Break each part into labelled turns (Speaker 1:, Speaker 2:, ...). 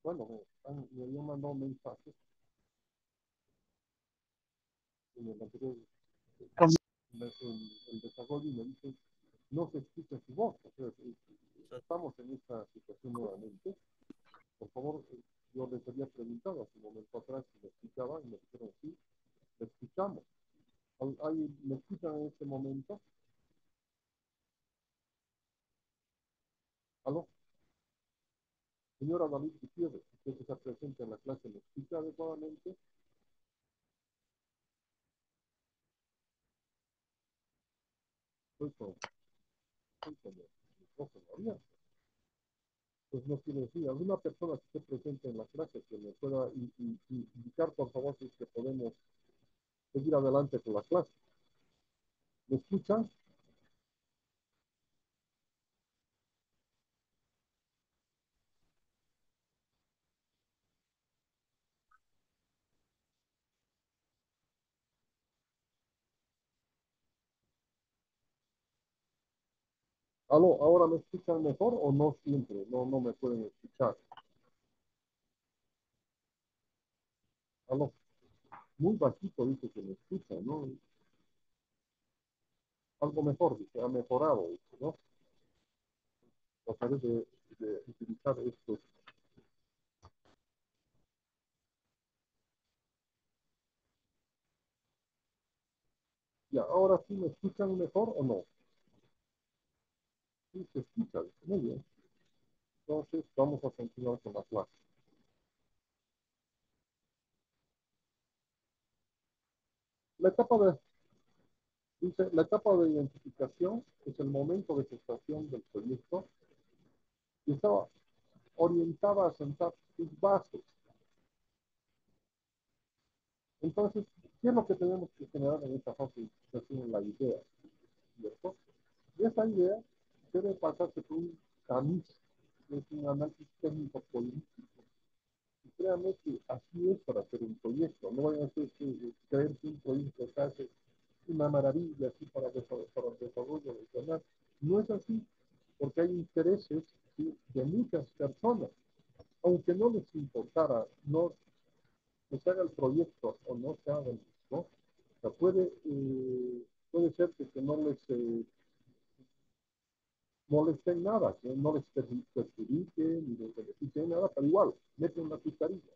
Speaker 1: Bueno, me habían mandado mensajes en el anterior, en el desarrollo y me dicen, no se escucha su voz. O sea, estamos en esta situación nuevamente. Por favor, yo les había preguntado hace un momento atrás si me escuchaban y me dijeron sí, le escuchamos. ¿Me escuchan en este momento? ¿Aló? Señora David Gutiérrez, usted que está presente en la clase, ¿me escucha adecuadamente? Estoy con el micrófono abierto. Pues no quiere decir, alguna persona que esté presente en la clase que me pueda indicar, por favor, si es que podemos seguir adelante con la clase. ¿Me escuchan? ¿Aló? ¿Ahora me escuchan mejor o no siempre? No me pueden escuchar. ¿Aló? Muy bajito dice que me escucha, ¿no? Algo mejor, dice, ha mejorado, dice, ¿no? Trataré de utilizar esto. Ya, ahora sí me escuchan mejor o no. Sí, se escucha, dice, muy bien. Entonces, vamos a continuar con la clase. La etapa de, dice, la etapa de identificación es el momento de gestación del proyecto y estaba orientada a sentar sus bases. Entonces, ¿qué es lo que tenemos que generar en esta fase de gestación? La idea, ¿cierto? Y esa idea debe pasarse por un camino, es un análisis técnico político. Y créanme que así es para hacer un proyecto. No vayan a hacer creer que un proyecto se hace una maravilla así para el desarrollo regional. No es así, porque hay intereses, ¿sí?, de muchas personas. Aunque no les importara, no se haga el proyecto o no se haga el mismo, o sea, puede ser que no les molesten nada, que no les perjudique ni les beneficie nada, pero igual, meten una cucharilla,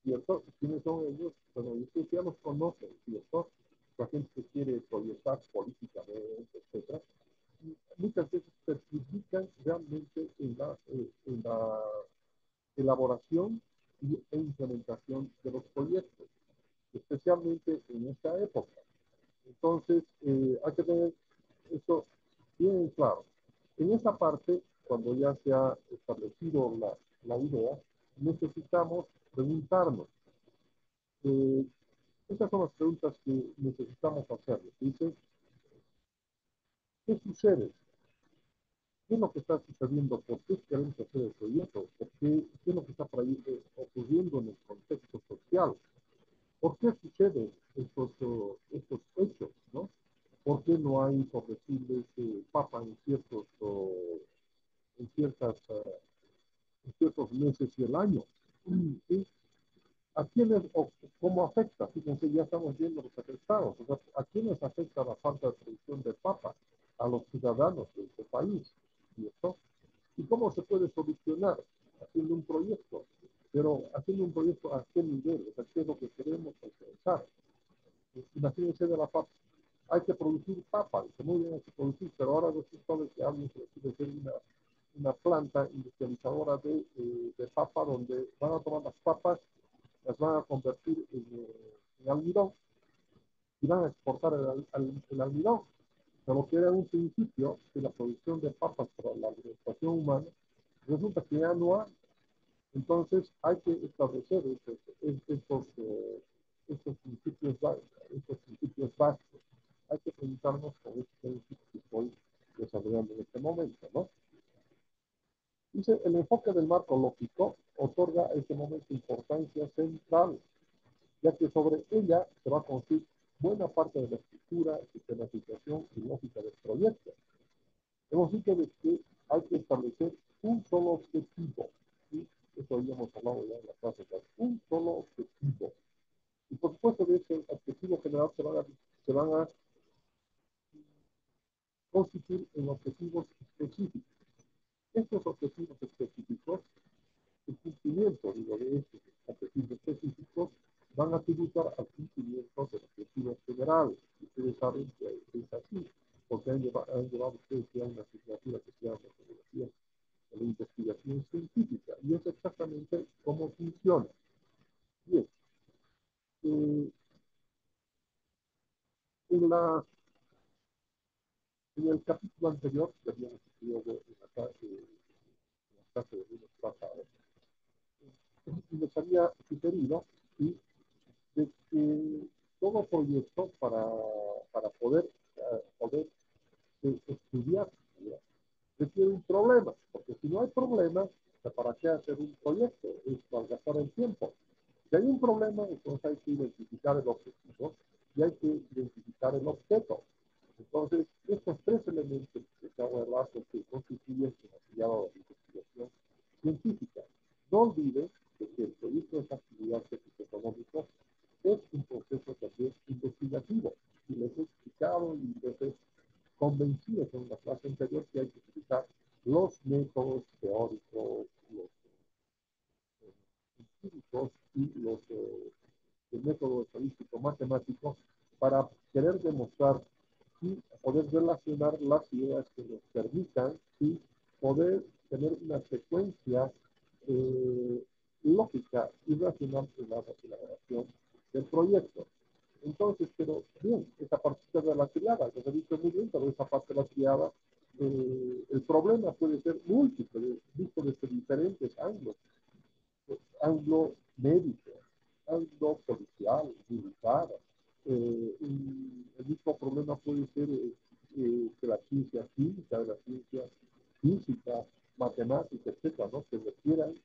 Speaker 1: ¿cierto? ¿Quiénes son ellos? Bueno, ustedes ya los conocen, ¿cierto? La gente que quiere proyectar políticamente, etcétera, muchas veces perjudican realmente en la elaboración e implementación de los proyectos, especialmente en esta época. Entonces, hay que tener eso bien claro. En esa parte, cuando ya se ha establecido la idea, necesitamos preguntarnos. Eh, Esas son las preguntas que necesitamos hacer. Dice, ¿qué sucede? ¿Qué es lo que está sucediendo? ¿Por qué queremos hacer el proyecto? ¿Qué es lo que está ocurriendo en el contexto social? ¿Por qué suceden estos hechos? ¿No? ¿Por qué no hay, por decirles, papa en, ciertas, en ciertos meses del año? ¿Sí? ¿A quiénes o cómo afecta? Fíjense, ya estamos viendo los afectados. O sea, ¿a quiénes afecta la falta de producción de papa? A los ciudadanos de este país. ¿Cierto? ¿Y cómo se puede solucionar? Haciendo un proyecto. Pero haciendo un proyecto a qué nivel, o sea, qué es lo que queremos alcanzar. Imagínense de la papa. Hay que producir papa, dice, muy bien, hay que producir, pero ahora resulta de que alguien se decide hacer una planta industrializadora de papa donde van a tomar las papas, las van a convertir en almidón y van a exportar el almidón. Pero que era un principio de la producción de papas para la alimentación humana, resulta que ya no hay. Entonces hay que establecer estos principios básicos. Hay que preguntarnos por estos principios que estoy desarrollando en este momento, ¿no? Dice, el enfoque del marco lógico otorga a este momento importancia central, ya que sobre ella se va a construir buena parte de la estructura, sistematización y lógica del proyecto. Hemos dicho de que hay que establecer un solo objetivo, ¿sí? Eso habíamos hablado ya en la clase, un solo objetivo. Y por supuesto, de ese objetivo general se van a constituir en objetivos específicos. Estos objetivos específicos, el cumplimiento, digo, de estos objetivos específicos, van a tributar al cumplimiento del objetivo general. Ustedes saben que es así, porque han llevado ustedes ya una asignatura que se llama metodología de la investigación científica, y es exactamente cómo funciona. Bien, eh, en, la, en el capítulo anterior, que habíamos estudiado en la clase de lunes pasado, les había sugerido, ¿sí?, de que todo proyecto para poder estudiar, ¿ya?, requiere un problema, porque si no hay problema, ¿para qué hacer un proyecto? Es para gastar el tiempo. Si hay un problema, entonces hay que identificar el objetivo y hay que identificar el objeto. Entonces, estos tres elementos que acabo de hablar son que constituyen la investigación científica. No olviden que el proyecto de actividad técnico-económica es un proceso también investigativo. Y les he explicado y les he convencido en la clase anterior que hay que utilizar los métodos teóricos, los científicos y el método estadístico matemático para querer demostrar y poder relacionar las ideas que nos permitan y poder tener una secuencia lógica y racional en la elaboración del proyecto. Entonces, pero bien, esa parte de la triada, que se ha dicho muy bien, pero esa parte de la triada, el problema puede ser múltiple, visto desde diferentes ángulos, ángulo médico, ángulo policial, militar. El mismo problema puede ser que la ciencia química, la ciencia física, matemática, etcétera, ¿no?, que requieran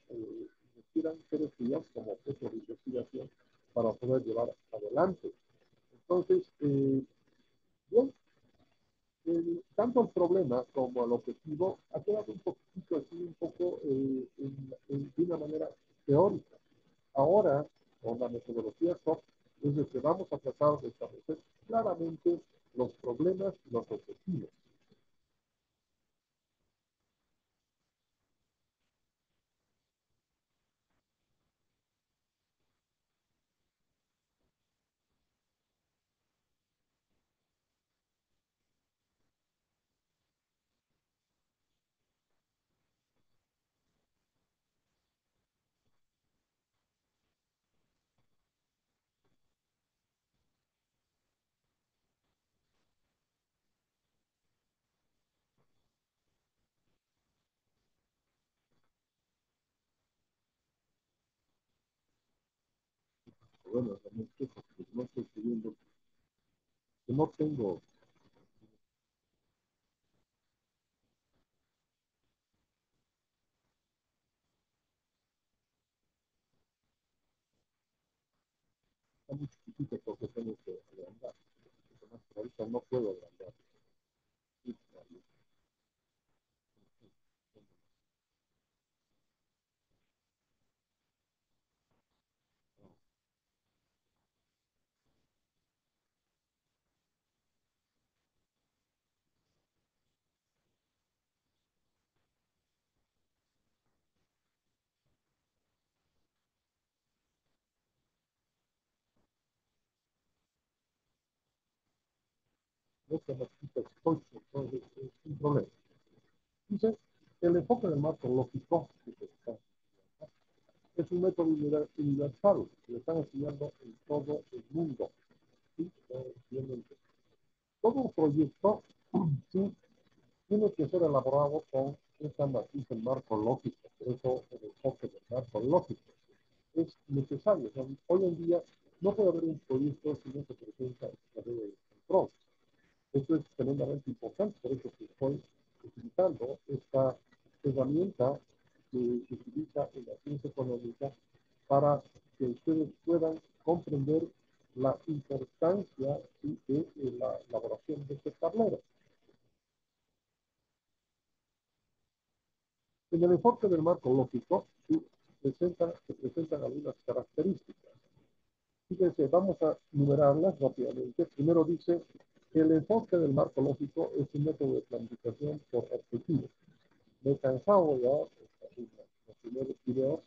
Speaker 1: ser estudiados como objeto de investigación para poder llevar adelante. Entonces, bien, tanto el problema como el objetivo ha quedado un poquito así, un poco de una manera teórica. Ahora, con la metodología SOP, es decir, vamos a tratar de establecer claramente los problemas y los objetivos. Bueno, también que no estoy escribiendo, que no tengo está muy chiquitito porque tengo que agrandar. Ahorita no puedo agrandar. No se me quita el entonces es un problema. Dice, el enfoque del marco lógico es un método universal que le están enseñando en todo el mundo. ¿Sí? Todo un proyecto, ¿sí?, tiene que ser elaborado con esta matriz del marco lógico. Por eso el enfoque del marco lógico es necesario. O sea, hoy en día no puede haber un proyecto si no se presenta la ley de control. Esto es tremendamente importante, por eso que estoy utilizando esta herramienta que se utiliza en la ciencia económica para que ustedes puedan comprender la importancia, ¿sí?, de la elaboración de este tablero. En el enfoque del marco lógico, ¿sí?, se presentan algunas características. Fíjense, vamos a numerarlas rápidamente. Primero dice que el enfoque del marco lógico es un método de planificación por objetivos. Me he cansado ya en los primeros videos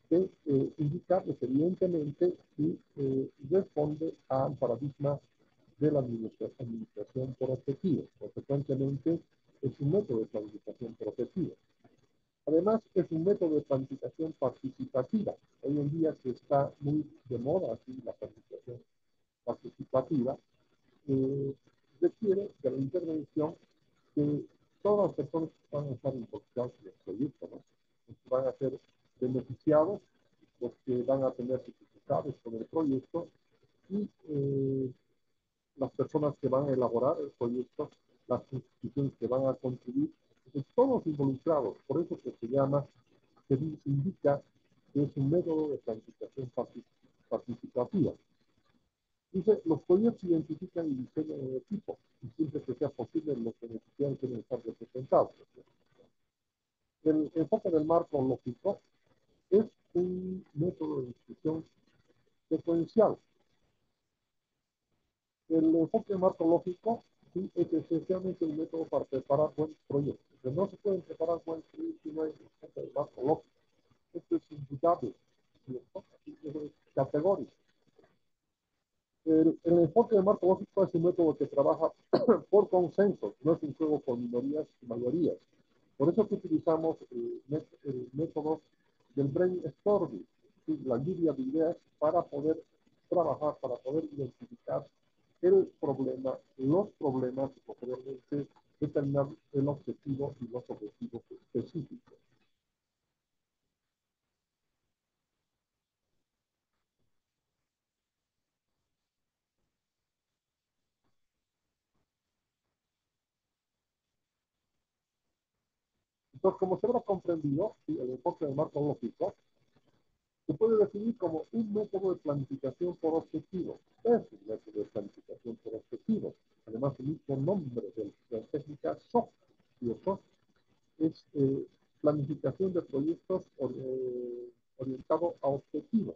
Speaker 1: que indica pues, evidentemente y responde a un paradigma de la administración por objetivos. Consecuentemente, es un método de planificación por objetivos. Además, es un método de planificación participativa. Hoy en día que está muy de moda así la planificación participativa, eh, requiere de la intervención de todas las personas que van a estar involucradas en el proyecto, ¿no? Los que van a ser beneficiados, los que van a tener certificados con el proyecto y las personas que van a elaborar el proyecto, las instituciones que van a contribuir, entonces, todos involucrados. Por eso que se llama, se indica que es un método de planificación participativa. Dice, los proyectos identifican y diseñan el equipo, y siempre que sea posible, los beneficiarios deben estar representados. El enfoque del marco lógico es un método de discusión secuencial. El enfoque del marco lógico sí, es esencialmente un método para preparar buen proyecto. Porque no se pueden preparar buen proyecto si no hay enfoque del marco lógico. Esto es indudable, ¿cierto? Es categórico. El enfoque del marco lógico es un método que trabaja por consenso, no es un juego con minorías y mayorías. Por eso que utilizamos el método del brainstorming, ¿sí? La lluvia de ideas para poder trabajar, para poder identificar el problema, los problemas y posteriormente determinar el objetivo y los objetivos específicos. Entonces, como se habrá comprendido, ¿sí? El enfoque del marco lógico se puede definir como un método de planificación por objetivos. Es un método de planificación por objetivos. Además, el mismo nombre de la técnica SOP, ¿cierto? Es planificación de proyectos orientado a objetivos.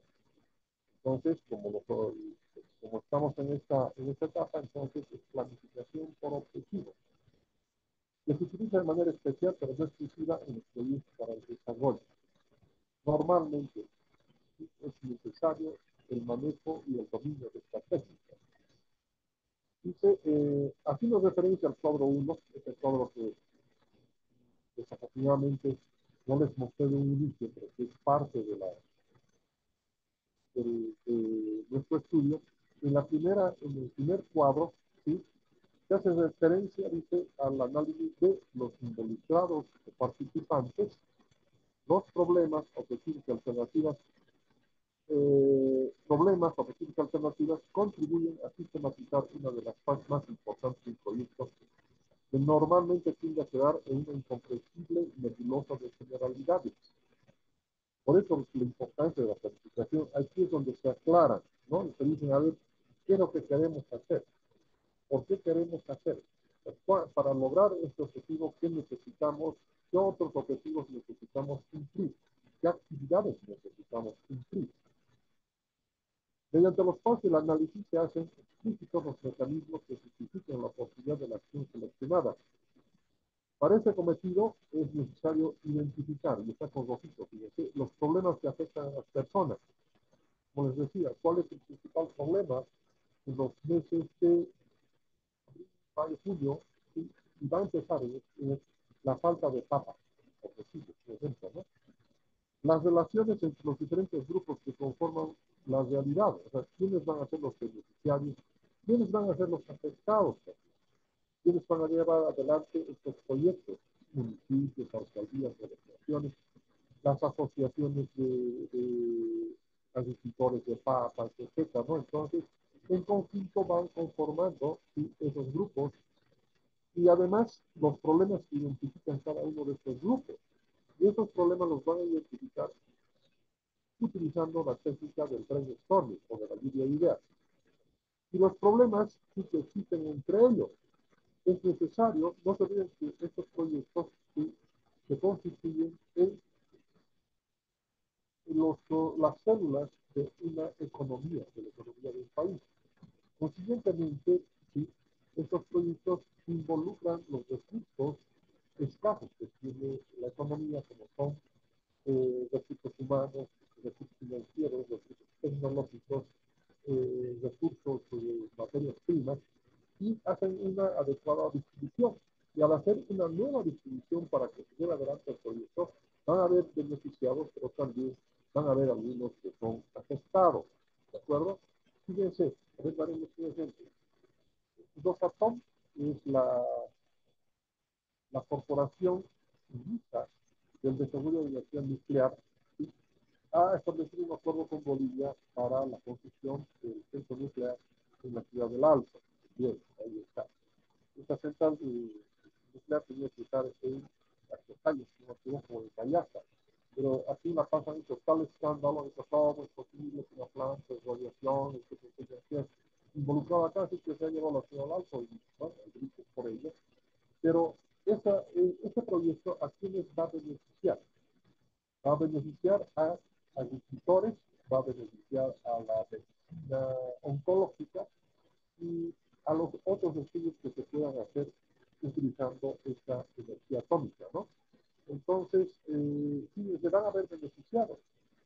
Speaker 1: Entonces, como estamos en esta etapa, entonces es planificación por objetivos. Que se utiliza de manera especial, pero no exclusiva en los proyectos para el desarrollo. Normalmente, es necesario el manejo y el dominio de esta técnica. Dice, haciendo referencia al cuadro 1, este cuadro que desafortunadamente no les mostré de un inicio, pero que es parte de nuestro estudio, en el primer cuadro, ¿sí? Se hace referencia, dice, al análisis de los involucrados o participantes, los problemas, objetivos y alternativas problemas, objetivos y alternativas contribuyen a sistematizar una de las partes más importantes del proyecto, que normalmente tiende a quedar en una incomprensible y nebulosa de generalidades. Por eso la importancia de la planificación, aquí es donde se aclara, ¿no? Y se dicen, a ver, ¿qué es lo que queremos hacer? ¿Por qué queremos hacer? Para lograr este objetivo, ¿qué necesitamos? ¿Qué otros objetivos necesitamos cumplir? ¿Qué actividades necesitamos cumplir? Mediante los cuales el análisis se hacen explícitos los mecanismos que justifican la posibilidad de la acción seleccionada. Para este cometido es necesario identificar, y está con rojitos, fíjense, los problemas que afectan a las personas. Como les decía, ¿cuál es el principal problema en los meses de mayo, julio? ¿Sí? Y va a empezar en la falta de papas, objetivos, por ejemplo, ¿no? Las relaciones entre los diferentes grupos que conforman la realidad, o sea, quiénes van a ser los beneficiarios, quiénes van a ser los afectados, quiénes van a llevar adelante estos proyectos, municipios, alcaldías, organizaciones, las asociaciones de agricultores de papas, etcétera, ¿no? Entonces, en conjunto van conformando ¿sí? esos grupos y además los problemas que identifican cada uno de estos grupos. Y esos problemas los van a identificar utilizando la técnica del brainstorming o de la lluvia de ideas. Y los problemas sí que existen entre ellos. Es necesario, no se olviden que estos proyectos sí, se constituyen las células de la economía de un país. Consiguientemente, sí, estos proyectos involucran los recursos escasos que tiene la economía, como son recursos humanos, recursos financieros, recursos tecnológicos, recursos de materias primas, y hacen una adecuada distribución. Y al hacer una nueva distribución para que se lleve adelante el proyecto, van a haber beneficiados, pero también van a haber algunos que son afectados. ¿De acuerdo? Fíjense, a ver, daremos un ejemplo. Rosatom es la corporación rusa del desarrollo de energía nuclear, ¿sí? Ha establecido un acuerdo con Bolivia para la construcción del centro nuclear en la ciudad del Alto. Bien, ahí está. Esta central nuclear tenía que estar en las calles, como se como en Cayasa. Pero aquí la pasan en total escándalo de que todo es posible, que una planta de radiación, etcétera, involucrada acá, así que se ha llevado la ciudad al Alto y bueno, el grito por ello. Pero este proyecto, ¿a quiénes va a beneficiar? Va a beneficiar a agricultores, va a beneficiar a la medicina oncológica y a los otros estudios que se puedan hacer utilizando esta energía atómica, ¿no? Entonces, sí, se van a ver beneficiados,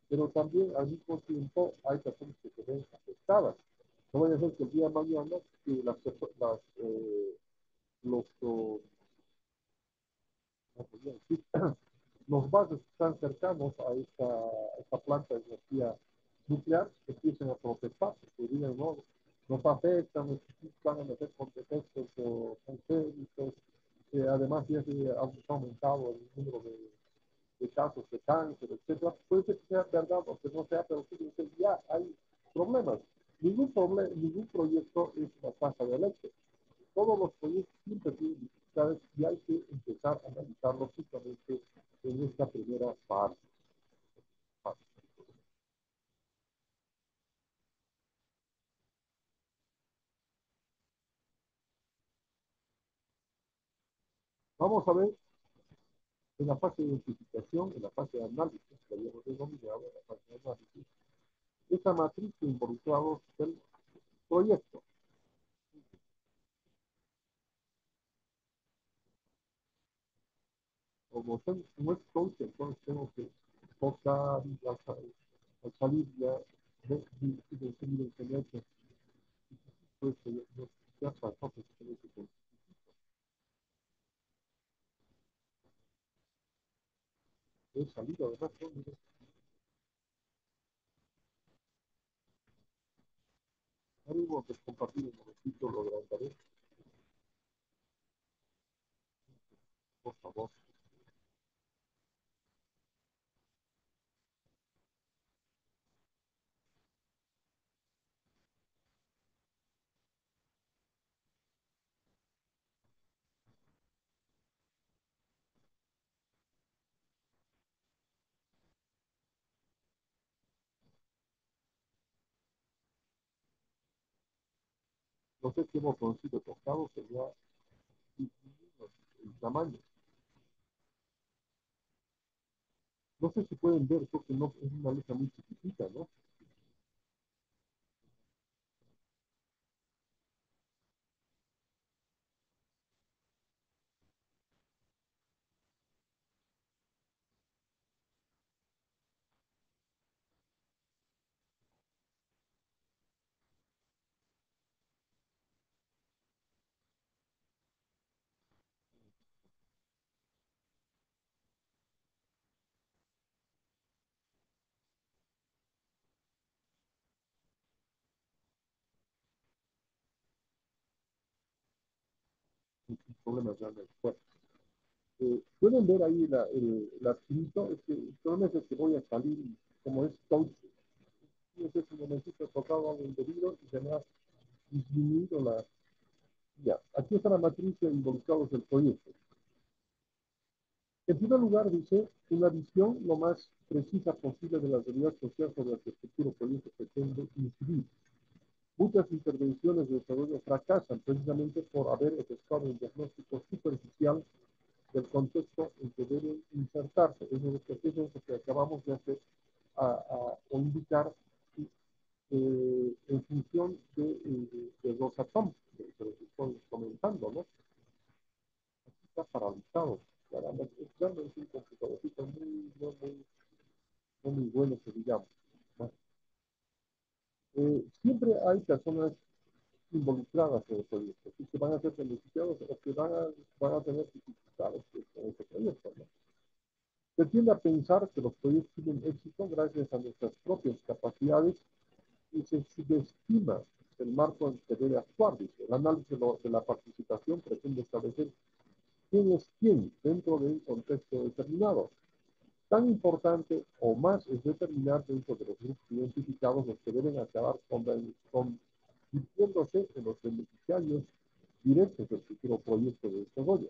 Speaker 1: pero también al mismo tiempo hay personas que se ven afectadas. No vaya a ser que el día de mañana que los, los barrios que están cercanos a esta planta de energía nuclear empiecen a protestar, porque digan, no, nos afectan, nos van a meter con defectos o con célicos, además ya se ha aumentado el número de casos de cáncer, etcétera. Puede ser que sea verdad o que no sea, pero ya hay problemas. Ningún proyecto es una caja de leche. Todos los proyectos siempre tienen dificultades y hay que empezar a analizarlos justamente en esta primera parte. Vamos a ver en la fase de identificación, en la fase de análisis, que habíamos denominado, en la fase de análisis, esta matriz de involucrados del proyecto. Como no es coach, entonces tengo que tocar y al salir ya de enseñar que pues, ya pasó que se tiene que he salido además, ¿no? Algo que compartir un momentito lo levantaré, por favor. No sé qué hemos conocido tocado, sería el tamaño. No sé si pueden ver, porque no es una letra muy chiquitita, ¿no? Un problema ya en el cuerpo. Pueden ver ahí el archivito, es que el problema es que voy a salir, como es coach, y ese es un momentito tocado algo indebido y se me ha disminuido la... Ya, aquí está la matriz de involucrados del proyecto. En primer lugar, dice, una visión lo más precisa posible de la realidad social sobre la que el futuro proyecto pretende incidir. Muchas intervenciones de desarrollo fracasan precisamente por haber efectuado un diagnóstico superficial del contexto en que deben insertarse. Eso es lo que acabamos de hacer o indicar en función de los átomos que les estoy comentando, ¿no? Aquí está paralizado. Caramba, es realmente un computadorcito muy bueno que digamos, ¿no? Siempre hay personas involucradas en el proyecto, y que van a ser beneficiados o que van a tener dificultades con este proyecto, ¿no? Se tiende a pensar que los proyectos tienen éxito gracias a nuestras propias capacidades y se subestima el marco en que debe actuar. Dice. El análisis de la participación pretende establecer quién es quién dentro de un contexto determinado. Tan importante o más es determinar dentro de los grupos identificados los que deben acabar convirtiéndose en los beneficiarios directos del futuro proyecto de desarrollo.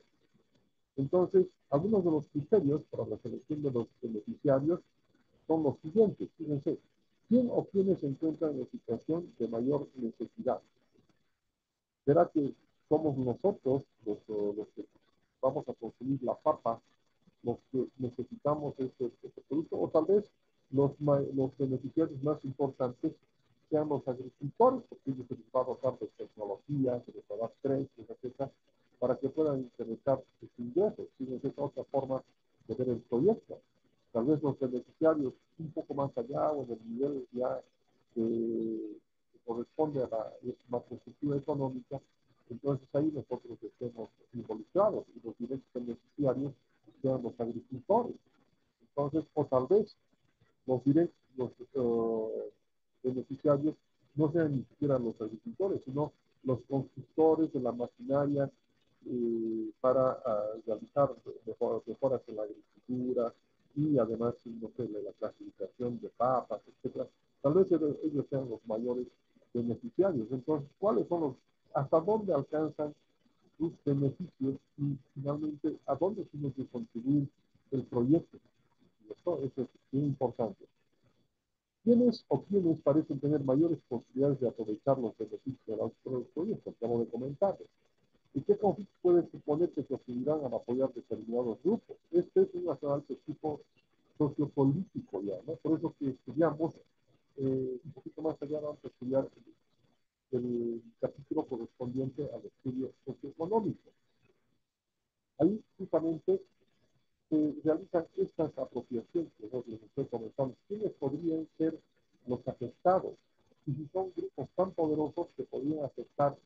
Speaker 1: Entonces, algunos de los criterios para la selección de los beneficiarios son los siguientes. Fíjense, ¿quién o quiénes se encuentran en situación de mayor necesidad? ¿Será que somos nosotros los que vamos a consumir la papa, los que necesitamos este producto? O tal vez los beneficiarios más importantes sean los agricultores, porque ellos se les va a dotar de tecnología, se les va a dar créditos, etcétera, para que puedan incrementar sus ingresos. Fíjense, es otra forma de ver el proyecto. Tal vez los beneficiarios un poco más allá o en el nivel ya que corresponde a la macroestructura económica, entonces ahí nosotros estemos involucrados y los directos beneficiarios sean los agricultores. Entonces, o tal vez los beneficiarios no sean ni siquiera los agricultores, sino los constructores de la maquinaria para realizar mejoras en la agricultura y además, no sé, la clasificación de papas, etcétera. Tal vez ellos sean los mayores beneficiarios. Entonces, ¿cuáles son hasta dónde alcanzan sus beneficios y finalmente a dónde tiene que contribuir el proyecto? Eso es muy importante. ¿Quiénes o quiénes parecen tener mayores posibilidades de aprovechar los beneficios de los proyectos? Acabo de comentarles. ¿Y qué conflicto puede suponer que se ocurrirán al apoyar determinados grupos? Este es un análisis tipo sociopolítico ya, ¿no? Por eso que estudiamos un poquito más allá, vamos a estudiar el capítulo correspondiente al estudio socioeconómico. Ahí justamente se realizan estas apropiaciones que les estoy comentando. ¿Quiénes podrían ser los afectados? Y si son grupos tan poderosos que podrían afectar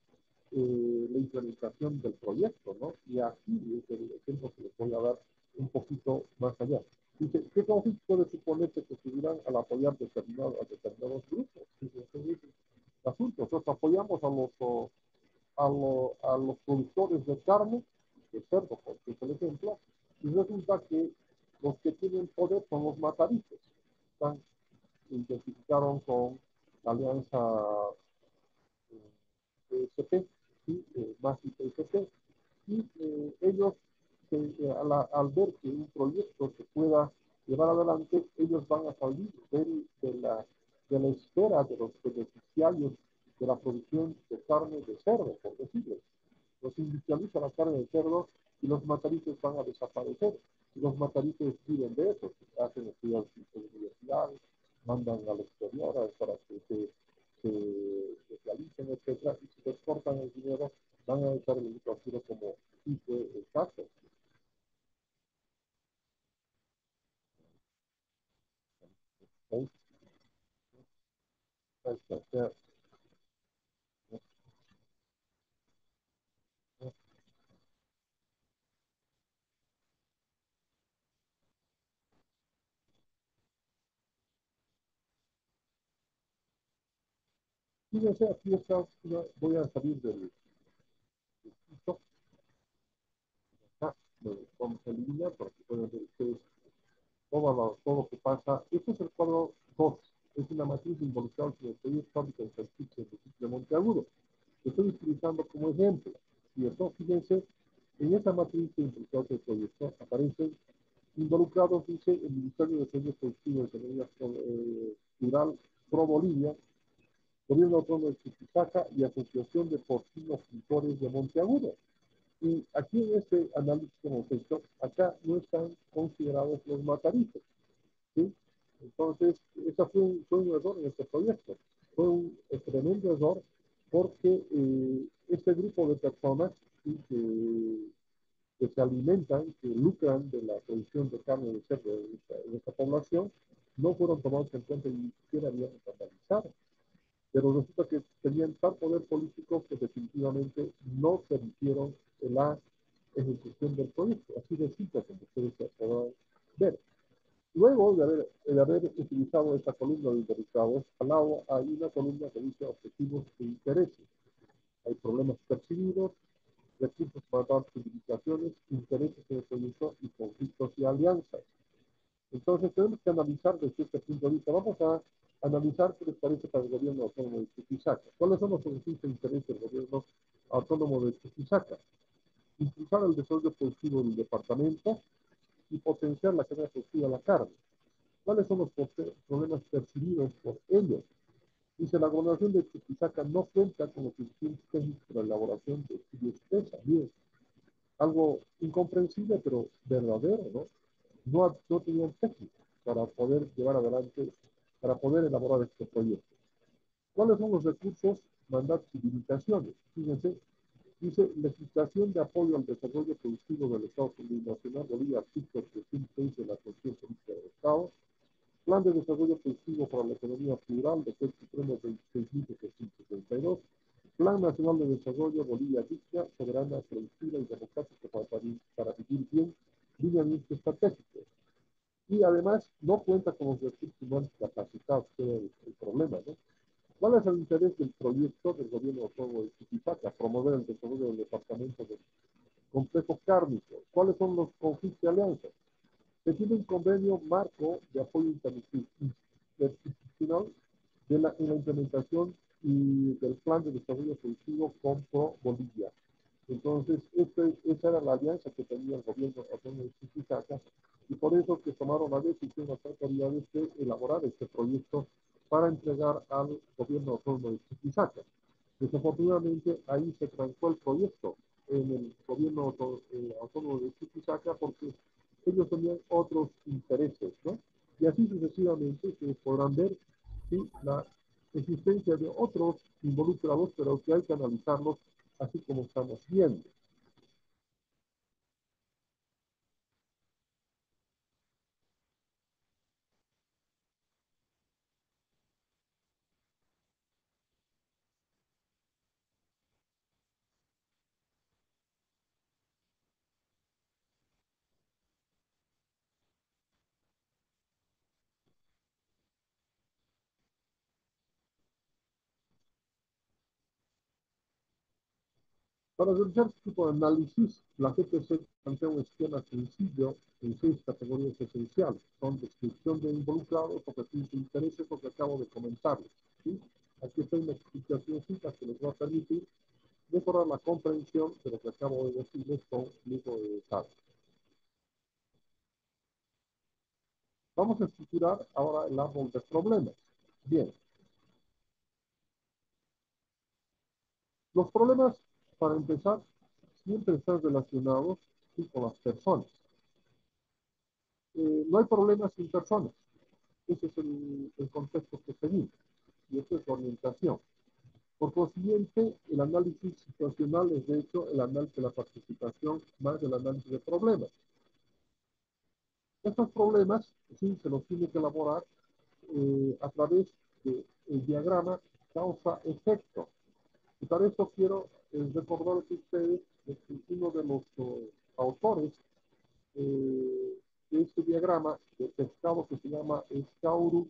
Speaker 1: la implementación del proyecto, ¿no? Y aquí es el ejemplo que les voy a dar un poquito más allá. Dice, ¿qué conflicto puede suponerse que tuvieran al apoyar a determinados grupos? Dice, asuntos. Nosotros apoyamos a los productores de carne, de cerdo, porque es el ejemplo, y resulta que los que tienen poder son los mataristas. Están, se identificaron con la alianza SP, ¿sí? Más IPSP, y ellos, al ver que un proyecto se pueda llevar adelante, ellos van a salir de la esfera de los beneficiarios de la producción de carne de cerdo, por decirlo. Los industrializa la carne de cerdo y los matarices van a desaparecer. Y los matarices viven de eso, hacen estudios en universidades, mandan al exterior para que se especialicen, etcétera, y si se exportan el dinero, van a estar en el extranjero como sí fue el caso. Fíjense, aquí está, voy a salir del sitio, acá, vamos a eliminar para que puedan ver ustedes todo lo que pasa. Este es el cuadro 2, es una matriz involucrada en el proyecto fábrica de salchichas de Monteagudo. Lo estoy utilizando como ejemplo. ¿Cierto? Fíjense, en esta matriz involucrada del proyecto aparecen involucrados, dice, el Ministerio de Desarrollo Productivo de Economía Rural Pro Bolivia, Gobierno Autónomo de Chuquisaca y Asociación de Porcinos Pintores de Monteagudo. Y aquí en este análisis que hemos hecho, acá no están considerados los matarizos, ¿sí? Entonces, ese fue un error en este proyecto. Fue un tremendo error porque este grupo de personas, ¿sí? que se alimentan, que lucran de la producción de carne de cerdo en esta población, no fueron tomados en cuenta y ni siquiera habían analizado. Pero resulta que tenían tal poder político que definitivamente no permitieron la ejecución del proyecto. Así de simple como ustedes se podrán ver. Luego de haber utilizado esta columna de interlistados, al lado hay una columna que dice objetivos e intereses. Hay problemas percibidos, recursos para dar civilizaciones, intereses en el proyecto y conflictos y alianzas. Entonces tenemos que analizar desde este punto de vista. Vamos a analizar qué les parece para el gobierno autónomo de Chuquisaca. ¿Cuáles son los objetivos e intereses del gobierno autónomo de Chuquisaca? Impulsar el desarrollo productivo del departamento y potenciar la cadena productiva de la carne. ¿Cuáles son los problemas percibidos por ellos? Dice, la gobernación de Chuquisaca no cuenta con los suficientes técnicos para la elaboración de estudios PESA. Bien, algo incomprensible, pero verdadero, ¿no? No tenían técnicos para poder llevar adelante, para poder elaborar este proyecto. ¿Cuáles son los recursos? Mandatos y limitaciones. Fíjense, dice, legislación de apoyo al desarrollo productivo del Estado Nacional, Bolivia, artículo 306 de la Constitución Política del Estado, Plan de Desarrollo Productivo para la Economía Plural, Decreto Supremo 26.732, Plan Nacional de Desarrollo Bolivia Digna, Soberana, Productiva y Democrática para vivir bien, lineamientos estratégicos. Y además no cuenta con los recursos humanos capacitados, que es el problema, ¿no? ¿Cuál es el interés del proyecto del gobierno autónomo de Chuquisaca? Promover el desarrollo del departamento del complejo cárnico. ¿Cuáles son los conflictos y alianzas? Se tiene un convenio marco de apoyo interinstitucional en la implementación y del plan de desarrollo productivo con Pro Bolivia. Entonces, esa era la alianza que tenía el gobierno autónomo de Chuquisaca y por eso que tomaron la decisión las autoridades de elaborar este proyecto para entregar al gobierno autónomo de Chuquisaca. Desafortunadamente, ahí se trancó el proyecto en el gobierno autónomo de Chuquisaca porque ellos tenían otros intereses, ¿no? Y así sucesivamente ustedes podrán ver ¿sí? La existencia de otros involucrados, pero que hay que analizarlos así como estamos viendo. Para realizar este tipo de análisis, la GTC plantea un esquema sencillo en 6 categorías esenciales. Son descripción de involucrados, objetivos de intereses, lo que acabo de comentarles. ¿Sí? Aquí está una explicación que les va a permitir mejorar la comprensión de lo que acabo de decirles con lujo de detalle. Vamos a estructurar ahora el árbol de problemas. Bien, los problemas, para empezar, siempre están relacionados ¿sí? con las personas. No hay problemas sin personas. Ese es el contexto que seguimos. Y esta es la orientación. Por consiguiente, el análisis situacional es, de hecho, el análisis de la participación más del análisis de problemas. Estos problemas, sí, se los tiene que elaborar a través del diagrama causa-efecto. Y para eso quiero recordarles a ustedes que uno de los autores de este diagrama de pescado que se llama Skauru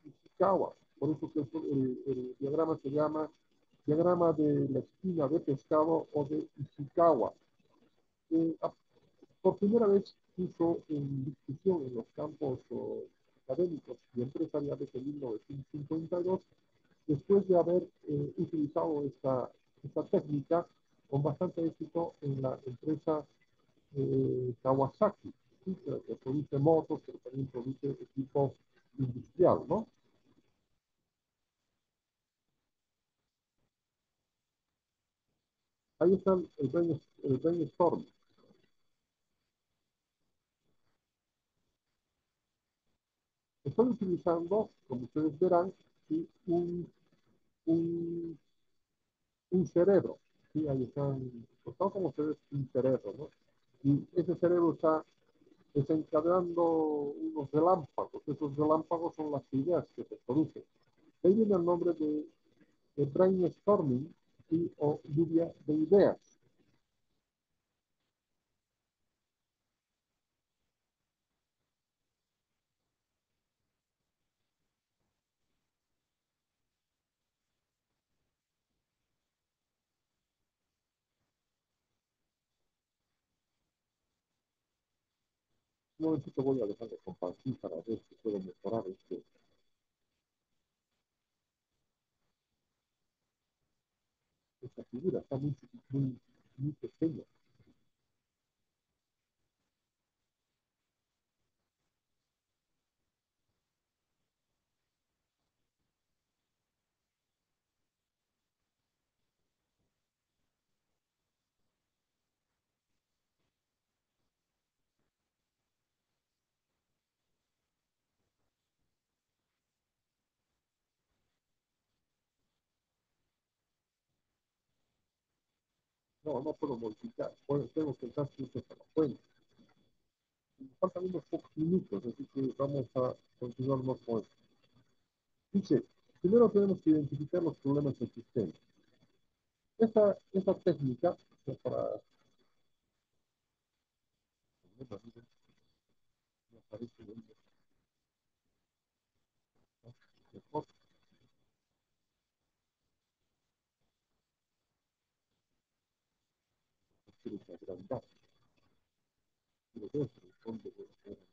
Speaker 1: Ishikawa. Por eso que el diagrama se llama diagrama de la espina de pescado o de Ishikawa. Eh, por primera vez puso en discusión en los campos académicos y empresariales en 1952, después de haber utilizado esta técnica con bastante éxito en la empresa Kawasaki, ¿sí? que produce motos, pero también produce equipo industrial, ¿no? Ahí está el brainstorm. Estoy utilizando, como ustedes verán, ¿sí? Un, un cerebro. ¿Sí? Ahí están, están como ustedes un cerebro, ¿no? Y ese cerebro está desencadenando unos relámpagos. Esos relámpagos son las ideas que se producen. Ahí viene el nombre de brainstorming y, o lluvia de ideas. Un momentito voy a dejar de compartir para ver si puedo mejorar esta figura. Está muy pequeña. No, no puedo modificar. Tengo que entrar siempre a la fuente. Faltan unos pocos minutos, así que vamos a continuar más con esto. Dice, primero tenemos que identificar los problemas existentes. Esta técnica, que para me parece mejor, quiero agrandar, quiero ver dónde voy a agrandar.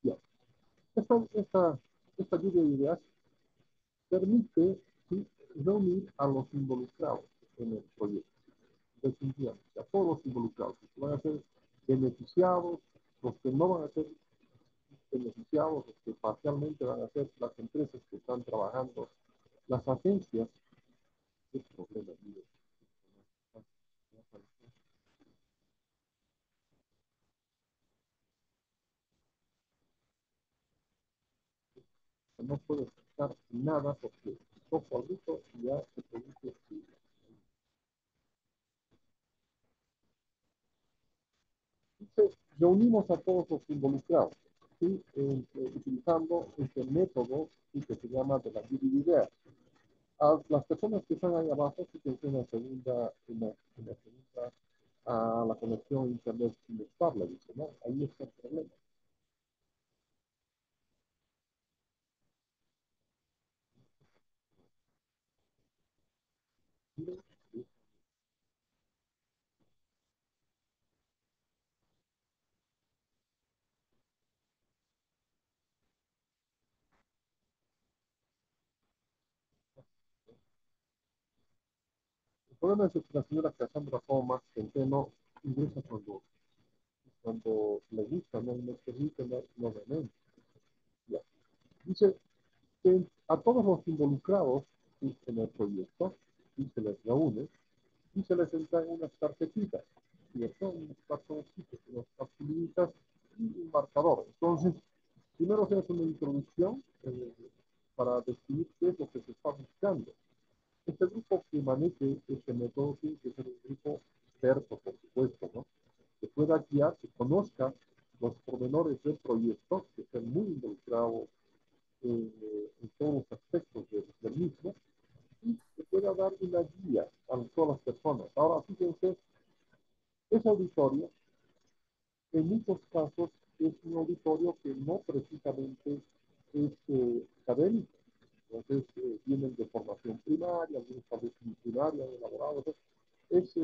Speaker 1: Ya. Esta lluvia de ideas permite, ¿sí? Reunir a los involucrados en el proyecto, definitivamente, a todos los involucrados, los que van a ser beneficiados, los que no van a ser beneficiados, los que parcialmente van a ser las empresas que están trabajando, las agencias, qué problema, mire, no puedo sacar nada porque poco a poco ya se produce. Entonces, reunimos a todos los involucrados, ¿sí? Utilizando este método, ¿sí? Que se llama de la dividir. A las personas que están ahí abajo, sí que es una segunda a la conexión a internet inestable, dice, ¿no? Ahí está el problema. El problema es que la señora Cassandra Thomas Centeno ingresa cuando le gusta, no le permite, no realmente. Ya. Dice que a todos los involucrados, ¿sí? En el proyecto, y se les reúne y se les entregan unas tarjetitas, ¿cierto? Unos cartoncitos, unas cartulitas y un marcador. Entonces, primero se hace una introducción para describir qué es lo que se está buscando. Este grupo que maneje este método tiene que ser un grupo experto, por supuesto, ¿no? Que pueda guiar, que conozca los pormenores del proyecto, que estén muy involucrados en todos los aspectos del mismo, y que pueda dar una guía a todas las personas. Ahora, fíjense, ese auditorio, en muchos casos, es un auditorio que no precisamente es académico. Entonces, vienen de formación primaria, algunos tal vez primaria, elaborados. Es,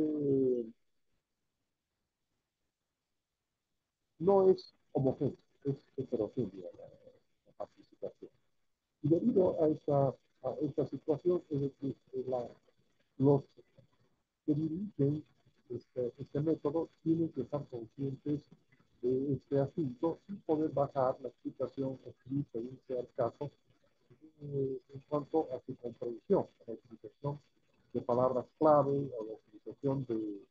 Speaker 1: no es homogéneo, es heterogénea la participación. Y debido a esta situación, es decir, los que dirigen este método tienen que estar conscientes de este asunto y poder bajar la explicación escrita, según sea el caso, en cuanto a su comprensión, a la utilización de palabras clave, a la utilización de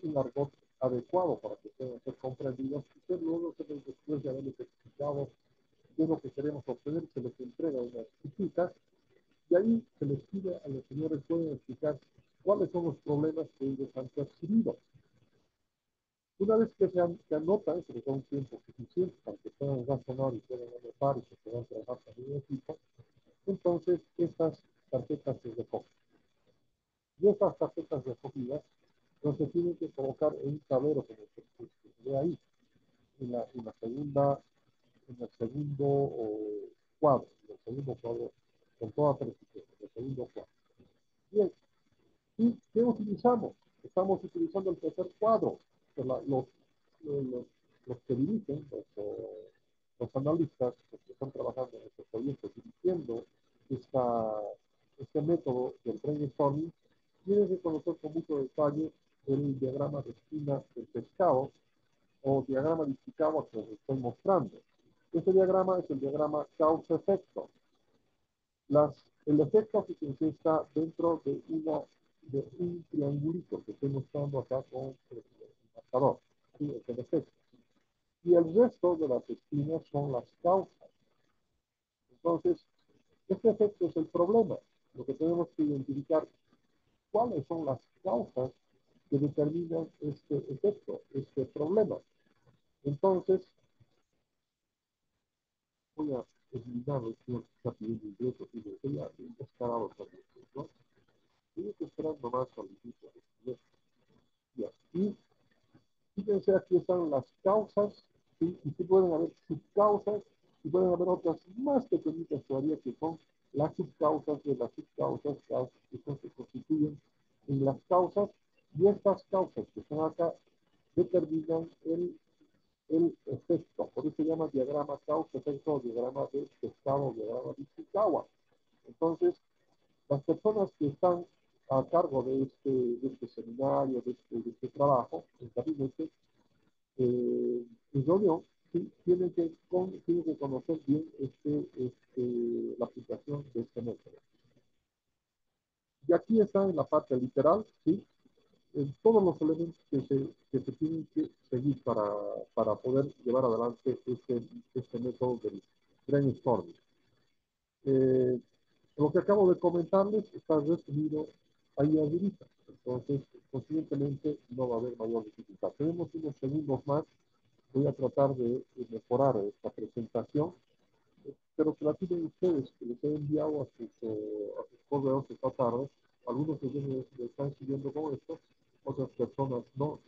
Speaker 1: un argot adecuado para que puedan ser comprendidos y que luego, después de haberles explicado qué es lo que queremos obtener, se les entrega unas citas y ahí se les pide a los señores pueden explicar cuáles son los problemas que ellos han percibido. Una vez que anotan, que les da un tiempo suficiente para que puedan razonar y puedan anotar y que puedan trabajar también en equipo, entonces estas tarjetas se recogen. Y estas tarjetas recogidas no se tienen que colocar en un tablero como se ve ahí, en la segunda, en el segundo cuadro, en el segundo cuadro, con toda precisión, en el segundo cuadro. Bien, ¿y qué utilizamos? Estamos utilizando el tercer cuadro. Que los, los que dirigen, los analistas, los que están trabajando en estos proyectos, dirigiendo este método del brainstorming, tienen que conocer con mucho detalle el diagrama de espina del pescado o diagrama de Ishikawa que les estoy mostrando. Este diagrama es el diagrama causa-efecto. El efecto que está dentro de un triangulito que estoy mostrando acá con el marcador. ¿Sí? Es el efecto. Y el resto de las espinas son las causas. Entonces, este efecto es el problema. Lo que tenemos que identificar cuáles son las causas que determinan este efecto, este problema. Entonces, voy a eliminar el que está pidiendo ingresos y voy a descarado también, ¿no? Tiene que esperar nomás al inicio de y fíjense, aquí están las causas, ¿sí? Y sí pueden haber subcausas, y pueden haber otras más pequeñitas todavía que son las subcausas de las subcausas que se constituyen en las causas, y estas causas que están acá determinan el efecto. Por eso se llama diagrama causa-efecto, diagrama de pescado, diagrama de Ishikawa. Entonces, las personas que están a cargo de este seminario, de este trabajo, en gabinete, en reunión, sí, tienen que conocer bien la aplicación de este método. Y aquí está en la parte literal, ¿sí? En todos los elementos que se tienen que seguir para poder llevar adelante este método del brainstorming. Eh, lo que acabo de comentarles está resumido ahí arriba. Entonces, consiguientemente, no va a haber mayor dificultad. Tenemos unos segundos más. Voy a tratar de mejorar esta presentación. Pero que la tienen ustedes, que les he enviado a sus correos esta tarde. Algunos de ellos me están siguiendo con esto, otras personas no.